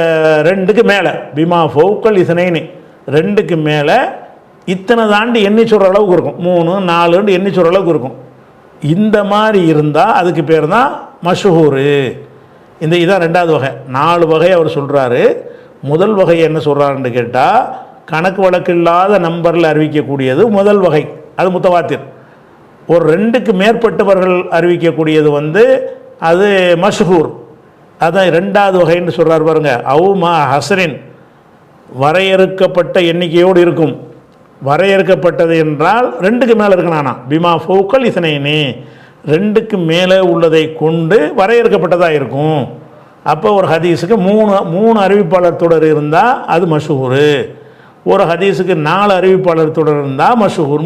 [SPEAKER 2] 2க்கு மேலே பிமா ஃபௌக்கல் இஸ்னைனி 2க்கு மேலே இத்தனை தாண்டி எண்ணி சொல்கிற அளவுக்கு இருக்கும். 3 4 எண்ணி சொல்கிற அளவுக்கு இருக்கும். இந்த மாதிரி இருந்தால் அதுக்கு பேர் தான் மஷ்ஹூரு. இதான் 2வது வகை. 4 வகை அவர் சொல்கிறாரு. முதல் வகை என்ன சொல்கிறாருன்னு கேட்டால், கணக்கு வழக்கு இல்லாத நம்பரில் அறிவிக்கக்கூடியது முதல் வகை, அது முத்தவாத்திர். ஒரு 2க்கு மேற்பட்டவர்கள் அறிவிக்கக்கூடியது வந்து அது மஷ்ஹூர். அதான் 2வது வகைன்னு சொல்கிறார் பாருங்க. அவு மா ஹஸ்ரின் வரையறுக்கப்பட்ட எண்ணிக்கையோடு இருக்கும். வரையறுக்கப்பட்டது என்றால் 2க்கு மேலே இருக்கணானா பிமா ஃபௌக்கல் இஸ்னைனி 2க்கு மேலே உள்ளதை கொண்டு வரையறுக்கப்பட்டதாக இருக்கும். அப்போ ஒரு ஹதீஸுக்கு 3 அறிவிப்பாளர் தொடர் இருந்தால் அது மஷ்ஹூரு. ஒரு ஹதீஸுக்கு 4 அறிவிப்பாளர் தொடர் இருந்தால் மஷ்ஹூர்.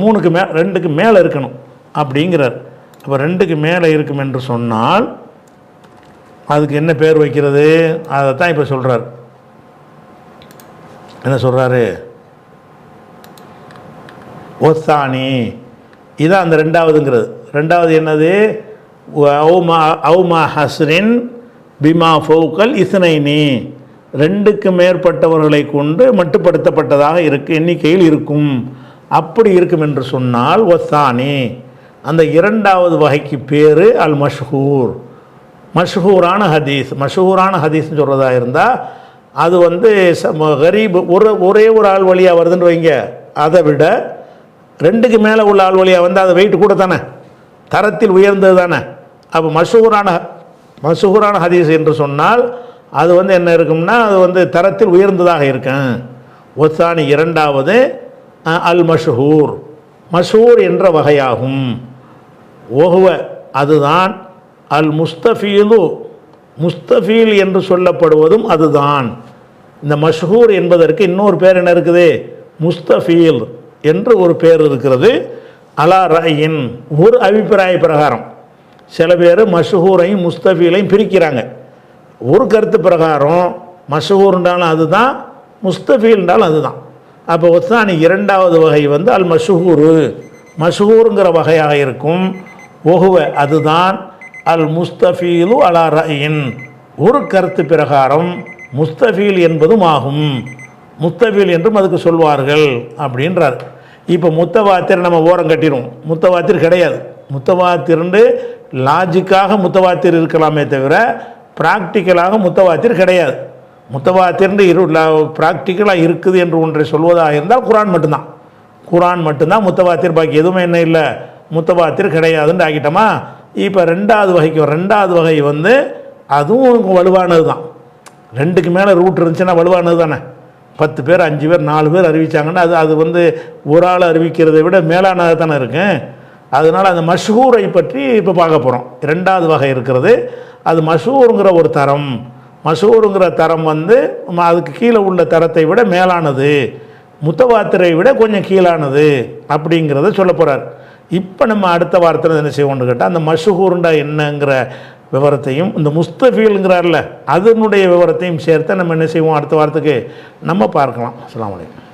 [SPEAKER 2] 2க்கு மேலே இருக்கணும் அப்படிங்கிறார். அப்போ 2க்கு மேலே இருக்கும் என்று சொன்னால் அதுக்கு என்ன பேர் வைக்கிறது? அதை தான் இப்போ சொல்கிறார். என்ன சொல்கிறாரு? ஒசானி. இதான் அந்த 2வதுங்கிறது. 2வது என்னது? அவுமா ஹஸ்ரின் பிமா ஃபௌக்கல் இஸ்னைனி 2க்கு மேற்பட்டவர்களை கொண்டு மட்டுப்படுத்தப்பட்டதாக எண்ணிக்கையில் இருக்கும். அப்படி இருக்கும் என்று சொன்னால் ஒசானி. அந்த 2வது வகைக்கு பேர் அல் மஷ்ஹூர். மஷ்ஹூரான ஹதீஸ். மஷ்ஹூரான ஹதீஸ்ன்னு சொல்கிறதா இருந்தால் அது வந்து கரீப் ஒரே ஒரு ஆள் வழியாக வருதுன்னு வைங்க. அதை விட 2க்கு மேலே உள்ள ஆள் வழியாக வந்து அது வெயிட் கூட தானே, தரத்தில் உயர்ந்தது தானே. அப்போ மஷ்ஹூரான ஹதீஸ் என்று சொன்னால் அது வந்து என்ன இருக்கும்னா அது வந்து தரத்தில் உயர்ந்ததாக இருக்கும். ஒசானி 2வது அல் மஷ்ஹூர். மஷ்ஹூர் என்ற வகையாகும். ஓஹுவ அதுதான் அல் முஸ்தஃபீலு. முஸ்தஃபீல் என்று சொல்லப்படுவதும் அதுதான். இந்த மஷ்ஹூர் என்பதற்கு இன்னொரு பேர் என்ன இருக்குது? முஸ்தஃபீல் என்று ஒரு பேர் இருக்கிறது. அலா ரயின் ஒரு அபிப்பிராய பிரகாரம். சில பேர் மஷ்ஹூரையும் முஸ்தஃபீலையும் பிரிக்கிறாங்க. ஒரு கருத்து பிரகாரம் மஷ்ஹூர்ன்றாலும் அதுதான், முஸ்தஃபீல்ன்றாலும் அதுதான். அப்போ ஒத்தானி இரண்டாவது வகை வந்து அல் மஷ்ஹூரு, மஷ்ஹூருங்கிற வகையாக இருக்கும். ஒஹுவ அதுதான், அல் முஸ்தஃபீலு அலா ரயின் ஒரு கருத்து பிரகாரம் முஸ்தஃபீல் என்பதும் ஆகும். முஸ்தஃபீல் என்றும் அதுக்கு சொல்வார்கள் அப்படின்றார். இப்போ முத்தவாத்திர் நம்ம ஓரம் கட்டிடுவோம், முத்தவாத்திர் கிடையாது. முத்தவாத்திர்ண்டு லாஜிக்காக முத்தவாத்திர் இருக்கலாமே தவிர ப்ராக்டிக்கலாக முத்தவாத்திர் கிடையாது. முத்தவாத்திர்ண்டு ப்ராக்டிக்கலாக இருக்குது என்று ஒன்றை சொல்வதாக இருந்தால் குரான் மட்டும்தான். குரான் மட்டும்தான் முத்தவாத்திர், பாக்கி எதுவுமே என்ன இல்லை, முத்தவாத்திர் கிடையாதுன்னு ஆகிட்டோமா. இப்போ ரெண்டாவது வகை வந்து அதுவும் வலுவானது தான். ரெண்டுக்கு மேலே ரூட் இருந்துச்சுன்னா வலுவானது தானே. 10 பேர் 5 பேர் 4 பேர் அறிவித்தாங்கன்னா அது வந்து ஒரு ஆள் அறிவிக்கிறதை விட மேலானதாக தானே இருக்கு. அதனால் அந்த மஷ்ஹூரை பற்றி இப்போ பார்க்க போகிறோம். ரெண்டாவது வகை இருக்கிறது, அது மஷ்ஹூருங்கிற ஒரு தரம். மஷ்ஹூருங்கிற தரம் வந்து அதுக்கு கீழே உள்ள தரத்தை விட மேலானது, முத்தவாத்திரை விட கொஞ்சம் கீழானது அப்படிங்கிறத சொல்ல போகிறார். இப்போ நம்ம அடுத்த வார்த்தையில் என்ன செய்வோம்னு கேட்டால், அந்த மஷ்ஹூர்ண்டா என்னங்கிற விவரத்தையும் இந்த முஸ்தஃபீல்ங்கிறார்ல அதனுடைய விவரத்தையும் சேர்த்து நம்ம என்ன செய்வோம் அடுத்த வாரத்துக்கு நம்ம பார்க்கலாம். அஸ்ஸலாமு அலைக்கும்.